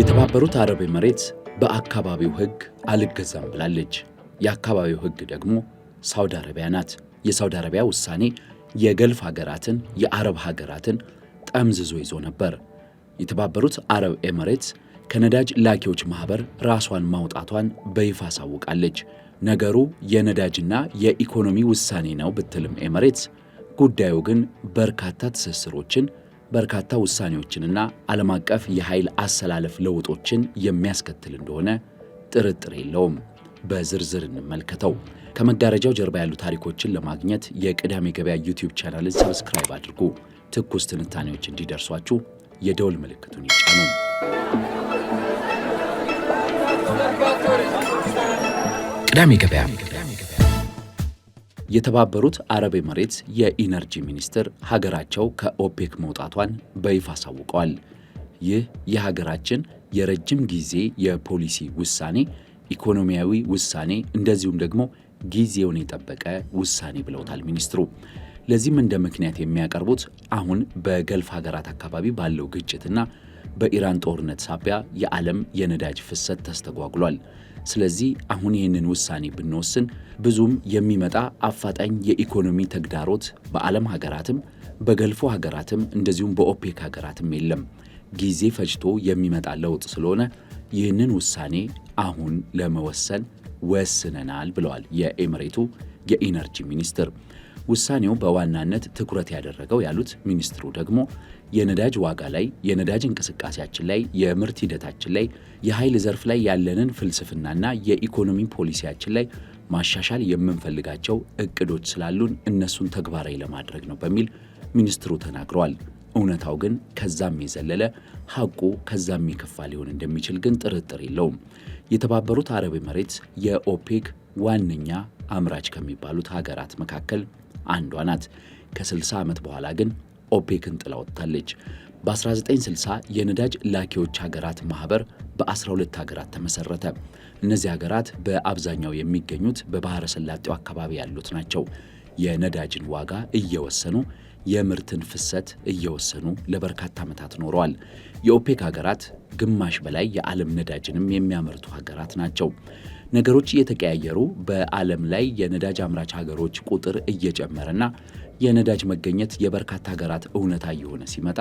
የተባበሩት አረብ ኤምሬትስ በአካባቢው ሕግ አልገዛም ብላለች። የአካባቢው ሕግ ደግሞ ሳውዲ አረቢያ ናት። የሳውዲ አረቢያ ውሳኔ የገልፍ ሀገራትን፣ የአረብ ሀገራትን ጠምዝዞ ይዞ ነበር። የተባበሩት አረብ ኤምሬትስ ከነዳጅ ላኪዎች ማኅበር ራሷን ማውጣቷን በይፋ አሳውቃለች። ነገሩ የነዳጅና የኢኮኖሚ ውሳኔ ነው ብትልም ኤምሬትስ ጉዳዩ ግን በርካታ ትስስሮችን በርካታ ውሳኔዎችንና ዓለም አቀፍ የኃይል አሰላለፍ ለውጦችን የሚያስከትል እንደሆነ ጥርጥር የለውም። በዝርዝር እንመልከተው። ከመጋረጃው ጀርባ ያሉ ታሪኮችን ለማግኘት የቅዳሜ ገበያ ዩቲዩብ ቻናልን ሰብስክራይብ አድርጉ። ትኩስ ትንታኔዎች እንዲደርሷችሁ የደውል ምልክቱን ይጫኑ። ቅዳሜ ገበያ። የተባበሩት አረብ ኤምሬትስ የኢነርጂ ሚኒስትር ሀገራቸው ከኦፔክ መውጣቷን በይፋ አሳውቀዋል። ይህ የሀገራችን የረጅም ጊዜ የፖሊሲ ውሳኔ፣ ኢኮኖሚያዊ ውሳኔ እንደዚሁም ደግሞ ጊዜውን የጠበቀ ውሳኔ ብለውታል ሚኒስትሩ። ለዚህም እንደ ምክንያት የሚያቀርቡት አሁን በገልፍ ሀገራት አካባቢ ባለው ግጭትና በኢራን ጦርነት ሳቢያ የዓለም የነዳጅ ፍሰት ተስተጓጉሏል። ስለዚህ አሁን ይህንን ውሳኔ ብንወስን ብዙም የሚመጣ አፋጣኝ የኢኮኖሚ ተግዳሮት በዓለም ሀገራትም በገልፎ ሀገራትም እንደዚሁም በኦፔክ ሀገራትም የለም። ጊዜ ፈጅቶ የሚመጣ ለውጥ ስለሆነ ይህንን ውሳኔ አሁን ለመወሰን ወስነናል ብለዋል የኤምሬቱ የኢነርጂ ሚኒስትር። ውሳኔው በዋናነት ትኩረት ያደረገው ያሉት ሚኒስትሩ ደግሞ የነዳጅ ዋጋ ላይ፣ የነዳጅ እንቅስቃሴያችን ላይ፣ የምርት ሂደታችን ላይ፣ የኃይል ዘርፍ ላይ ያለንን ፍልስፍናና የኢኮኖሚ ፖሊሲያችን ላይ ማሻሻል የምንፈልጋቸው እቅዶች ስላሉን እነሱን ተግባራዊ ለማድረግ ነው በሚል ሚኒስትሩ ተናግረዋል። እውነታው ግን ከዛም የዘለለ ሐቁ ከዛም የከፋ ሊሆን እንደሚችል ግን ጥርጥር የለውም። የተባበሩት አረብ ኤምሬትስ የኦፔክ ዋነኛ አምራች ከሚባሉት ሀገራት መካከል አንዷ ናት። ከ60 ዓመት በኋላ ግን ኦፔክን ጥላ ወጥታለች። በ1960 የነዳጅ ላኪዎች ሀገራት ማኅበር በ12 ሀገራት ተመሠረተ። እነዚህ ሀገራት በአብዛኛው የሚገኙት በባሕረ ሰላጤው አካባቢ ያሉት ናቸው። የነዳጅን ዋጋ እየወሰኑ የምርትን ፍሰት እየወሰኑ ለበርካታ ዓመታት ኖረዋል። የኦፔክ ሀገራት ግማሽ በላይ የዓለም ነዳጅንም የሚያመርቱ ሀገራት ናቸው። ነገሮች እየተቀያየሩ በዓለም ላይ የነዳጅ አምራች ሀገሮች ቁጥር እየጨመረና የነዳጅ መገኘት የበርካታ ሀገራት እውነታ እየሆነ ሲመጣ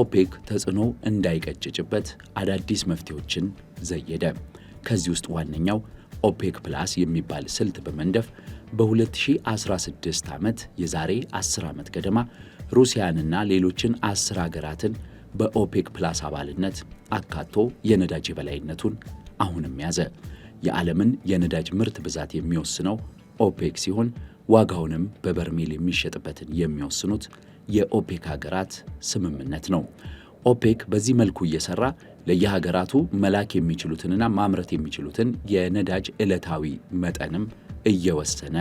ኦፔክ ተጽዕኖ እንዳይቀጭጭበት አዳዲስ መፍትሄዎችን ዘየደ። ከዚህ ውስጥ ዋነኛው ኦፔክ ፕላስ የሚባል ስልት በመንደፍ በ2016 ዓመት የዛሬ 10 ዓመት ገደማ ሩሲያንና ሌሎችን 10 ሀገራትን በኦፔክ ፕላስ አባልነት አካቶ የነዳጅ የበላይነቱን አሁንም ያዘ። የዓለምን የነዳጅ ምርት ብዛት የሚወስነው ኦፔክ ሲሆን ዋጋውንም በበርሜል የሚሸጥበትን የሚወስኑት የኦፔክ ሀገራት ስምምነት ነው። ኦፔክ በዚህ መልኩ እየሰራ ለየሀገራቱ መላክ የሚችሉትንና ማምረት የሚችሉትን የነዳጅ ዕለታዊ መጠንም እየወሰነ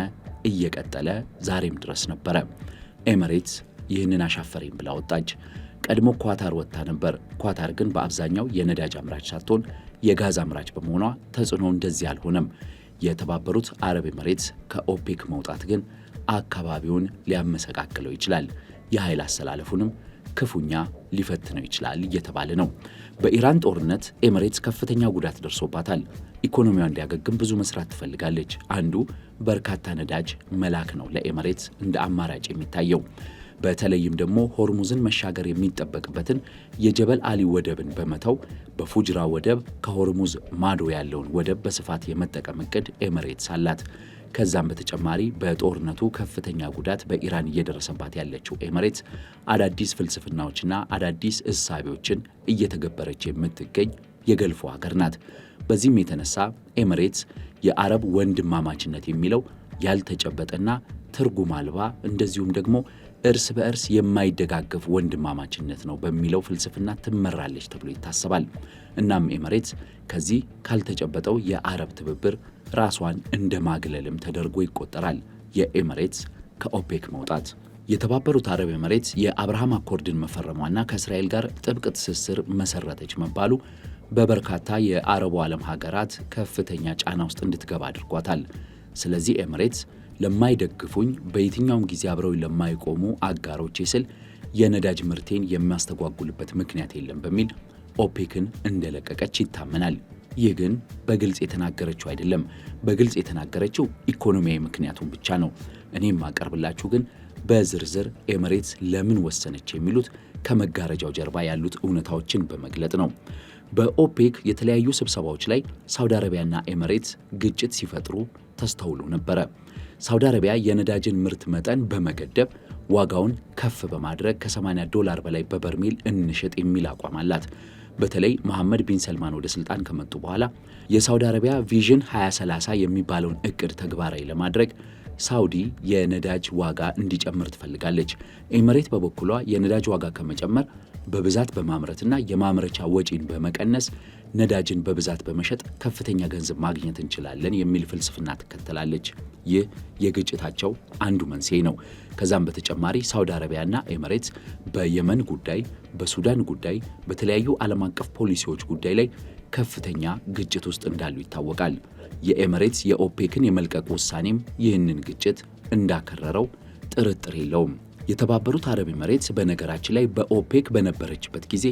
እየቀጠለ ዛሬም ድረስ ነበረ። ኤምሬትስ ይህንን አሻፈረኝ ብላ ወጣች። ቀድሞ ኳታር ወጥታ ነበር። ኳታር ግን በአብዛኛው የነዳጅ አምራች ሳትሆን የጋዝ አምራች በመሆኗ ተጽዕኖ እንደዚህ አልሆነም። የተባበሩት አረብ ኤምሬትስ ከኦፔክ መውጣት ግን አካባቢውን ሊያመሰቃቅለው ይችላል፣ የኃይል አሰላለፉንም ክፉኛ ሊፈትነው ይችላል እየተባለ ነው። በኢራን ጦርነት ኤምሬትስ ከፍተኛ ጉዳት ደርሶባታል። ኢኮኖሚዋ እንዲያገግም ብዙ መስራት ትፈልጋለች። አንዱ በርካታ ነዳጅ መላክ ነው ለኤምሬትስ እንደ አማራጭ የሚታየው። በተለይም ደግሞ ሆርሙዝን መሻገር የሚጠበቅበትን የጀበል አሊ ወደብን በመተው በፉጅራ ወደብ ከሆርሙዝ ማዶ ያለውን ወደብ በስፋት የመጠቀም እቅድ ኤምሬትስ አላት። ከዛም በተጨማሪ በጦርነቱ ከፍተኛ ጉዳት በኢራን እየደረሰባት ያለችው ኤምሬትስ አዳዲስ ፍልስፍናዎችና አዳዲስ እሳቤዎችን እየተገበረች የምትገኝ የገልፎ ሀገር ናት። በዚህም የተነሳ ኤምሬትስ የአረብ ወንድማማችነት የሚለው ያልተጨበጠና ትርጉም አልባ እንደዚሁም ደግሞ እርስ በእርስ የማይደጋገፍ ወንድማማችነት ነው በሚለው ፍልስፍና ትመራለች ተብሎ ይታሰባል። እናም ኤምሬትስ ከዚህ ካልተጨበጠው የአረብ ትብብር ራሷን እንደ ማግለልም ተደርጎ ይቆጠራል የኤምሬትስ ከኦፔክ መውጣት። የተባበሩት አረብ ኤምሬትስ የአብርሃም አኮርድን መፈረሟና ከእስራኤል ጋር ጥብቅ ትስስር መሰረተች መባሉ በበርካታ የአረቡ ዓለም ሀገራት ከፍተኛ ጫና ውስጥ እንድትገባ አድርጓታል። ስለዚህ ኤምሬትስ ለማይደግፉኝ በየትኛውም ጊዜ አብረው ለማይቆሙ አጋሮቼ ስል የነዳጅ ምርቴን የሚያስተጓጉልበት ምክንያት የለም በሚል ኦፔክን እንደለቀቀች ይታመናል። ይህ ግን በግልጽ የተናገረችው አይደለም። በግልጽ የተናገረችው ኢኮኖሚያዊ ምክንያቱን ብቻ ነው። እኔም ማቀርብላችሁ ግን በዝርዝር ኤሚሬትስ ለምን ወሰነች የሚሉት ከመጋረጃው ጀርባ ያሉት እውነታዎችን በመግለጥ ነው። በኦፔክ የተለያዩ ስብሰባዎች ላይ ሳውዲ አረቢያና ኤሚሬትስ ግጭት ሲፈጥሩ ተስተውሎ ነበረ። ሳውዲ አረቢያ የነዳጅን ምርት መጠን በመገደብ ዋጋውን ከፍ በማድረግ $80 በላይ በበርሜል እንሸጥ የሚል አቋም አላት። በተለይ መሐመድ ቢን ሰልማን ወደ ስልጣን ከመጡ በኋላ የሳውዲ አረቢያ ቪዥን 2030 የሚባለውን እቅድ ተግባራዊ ለማድረግ ሳውዲ የነዳጅ ዋጋ እንዲጨምር ትፈልጋለች። ኤሚሬት በበኩሏ የነዳጅ ዋጋ ከመጨመር በብዛት በማምረትና የማምረቻ ወጪን በመቀነስ ነዳጅን በብዛት በመሸጥ ከፍተኛ ገንዘብ ማግኘት እንችላለን የሚል ፍልስፍና ትከተላለች። ይህ የግጭታቸው አንዱ መንስኤ ነው። ከዛም በተጨማሪ ሳውዲ አረቢያና ኤሚሬትስ በየመን ጉዳይ፣ በሱዳን ጉዳይ፣ በተለያዩ ዓለም አቀፍ ፖሊሲዎች ጉዳይ ላይ ከፍተኛ ግጭት ውስጥ እንዳሉ ይታወቃል። የኤሚሬትስ የኦፔክን የመልቀቅ ውሳኔም ይህንን ግጭት እንዳከረረው ጥርጥር የለውም። የተባበሩት አረብ ኤሚሬትስ በነገራችን ላይ በኦፔክ በነበረችበት ጊዜ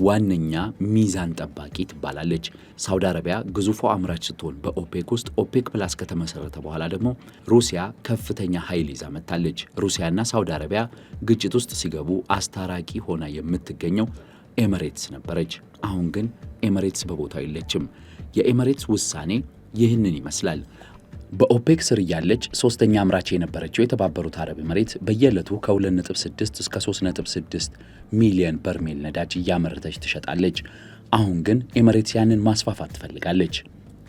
ዋነኛ ሚዛን ጠባቂ ትባላለች። ሳውዲ አረቢያ ግዙፏ አምራች ስትሆን በኦፔክ ውስጥ ኦፔክ ፕላስ ከተመሰረተ በኋላ ደግሞ ሩሲያ ከፍተኛ ኃይል ይዛ መጥታለች። ሩሲያና ሳውዲ አረቢያ ግጭት ውስጥ ሲገቡ አስታራቂ ሆና የምትገኘው ኤሚሬትስ ነበረች። አሁን ግን ኤሚሬትስ በቦታው የለችም። የኤሚሬትስ ውሳኔ ይህንን ይመስላል። በኦፔክ ስር እያለች ሶስተኛ አምራች የነበረችው የተባበሩት አረብ ኤሚሬትስ በየዕለቱ ከ2.6 እስከ 3.6 ሚሊዮን በርሜል ነዳጅ እያመረተች ትሸጣለች። አሁን ግን ኤሚሬትስ ያንን ማስፋፋት ትፈልጋለች።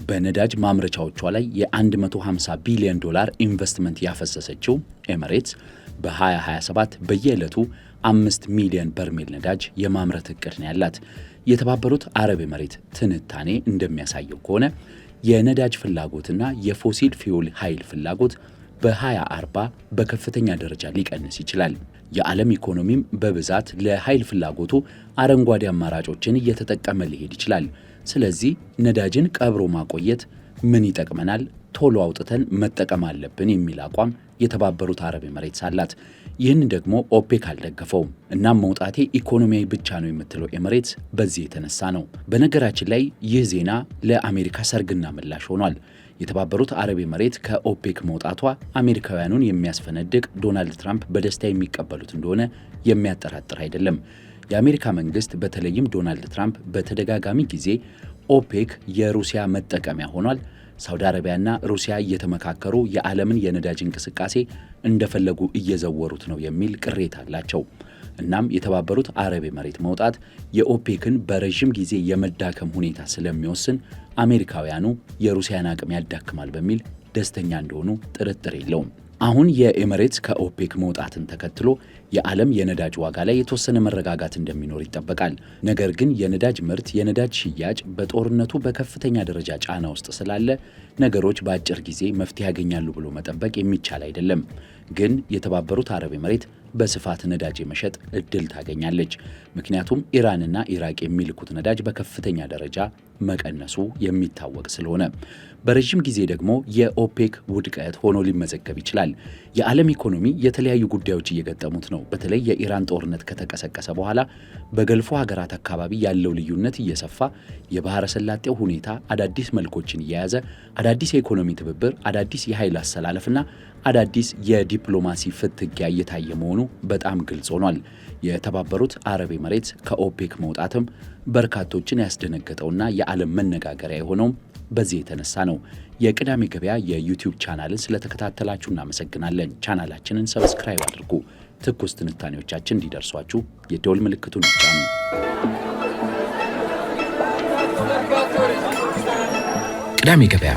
በነዳጅ ማምረቻዎቿ ላይ የ$150 ቢሊዮን ኢንቨስትመንት ያፈሰሰችው ኤሚሬትስ በ2027 በየዕለቱ 5 ሚሊዮን በርሜል ነዳጅ የማምረት እቅድ ነው ያላት። የተባበሩት አረብ ኤሚሬትስ ትንታኔ እንደሚያሳየው ከሆነ የነዳጅ ፍላጎትና የፎሲል ፊውል ኃይል ፍላጎት በ2040 በከፍተኛ ደረጃ ሊቀንስ ይችላል። የዓለም ኢኮኖሚም በብዛት ለኃይል ፍላጎቱ አረንጓዴ አማራጮችን እየተጠቀመ ሊሄድ ይችላል። ስለዚህ ነዳጅን ቀብሮ ማቆየት ምን ይጠቅመናል? ቶሎ አውጥተን መጠቀም አለብን የሚል አቋም የተባበሩት አረብ ኤሚሬትስ አላት። ይህን ደግሞ ኦፔክ አልደገፈውም። እናም መውጣቴ ኢኮኖሚያዊ ብቻ ነው የምትለው ኤሚሬትስ በዚህ የተነሳ ነው። በነገራችን ላይ ይህ ዜና ለአሜሪካ ሰርግና ምላሽ ሆኗል። የተባበሩት አረብ ኤሚሬትስ ከኦፔክ መውጣቷ አሜሪካውያኑን የሚያስፈነድቅ ዶናልድ ትራምፕ በደስታ የሚቀበሉት እንደሆነ የሚያጠራጥር አይደለም። የአሜሪካ መንግስት በተለይም ዶናልድ ትራምፕ በተደጋጋሚ ጊዜ ኦፔክ የሩሲያ መጠቀሚያ ሆኗል፣ ሳውዲ አረቢያና ሩሲያ እየተመካከሩ የዓለምን የነዳጅ እንቅስቃሴ እንደፈለጉ እየዘወሩት ነው የሚል ቅሬታ አላቸው። እናም የተባበሩት አረብ ኤሚሬትስ መውጣት የኦፔክን በረዥም ጊዜ የመዳከም ሁኔታ ስለሚወስን አሜሪካውያኑ የሩሲያን አቅም ያዳክማል በሚል ደስተኛ እንደሆኑ ጥርጥር የለውም። አሁን የኤሚሬትስ ከኦፔክ መውጣትን ተከትሎ የዓለም የነዳጅ ዋጋ ላይ የተወሰነ መረጋጋት እንደሚኖር ይጠበቃል። ነገር ግን የነዳጅ ምርት፣ የነዳጅ ሽያጭ በጦርነቱ በከፍተኛ ደረጃ ጫና ውስጥ ስላለ ነገሮች በአጭር ጊዜ መፍትሄ ያገኛሉ ብሎ መጠበቅ የሚቻል አይደለም። ግን የተባበሩት አረብ ኤሚሬትስ በስፋት ነዳጅ የመሸጥ እድል ታገኛለች። ምክንያቱም ኢራንና ኢራቅ የሚልኩት ነዳጅ በከፍተኛ ደረጃ መቀነሱ የሚታወቅ ስለሆነ፣ በረዥም ጊዜ ደግሞ የኦፔክ ውድቀት ሆኖ ሊመዘገብ ይችላል። የዓለም ኢኮኖሚ የተለያዩ ጉዳዮች እየገጠሙት ነው። በተለይ የኢራን ጦርነት ከተቀሰቀሰ በኋላ በገልፎ ሀገራት አካባቢ ያለው ልዩነት እየሰፋ፣ የባህረ ሰላጤው ሁኔታ አዳዲስ መልኮችን እየያዘ፣ አዳዲስ የኢኮኖሚ ትብብር፣ አዳዲስ የኃይል አሰላለፍና አዳዲስ የዲፕሎማሲ ፍትጊያ እየታየ መሆኑ በጣም ግልጽ ሆኗል። የተባበሩት አረብ ኤሚሬትስ ከኦፔክ መውጣትም በርካቶችን ያስደነገጠውና የዓለም መነጋገሪያ የሆነውም በዚህ የተነሳ ነው። የቅዳሜ ገበያ የዩቲዩብ ቻናልን ስለተከታተላችሁ እናመሰግናለን። ቻናላችንን ሰብስክራይብ አድርጉ። ትኩስ ትንታኔዎቻችን እንዲደርሷችሁ የደወል ምልክቱን ይጫኑ። ቅዳሜ ገበያ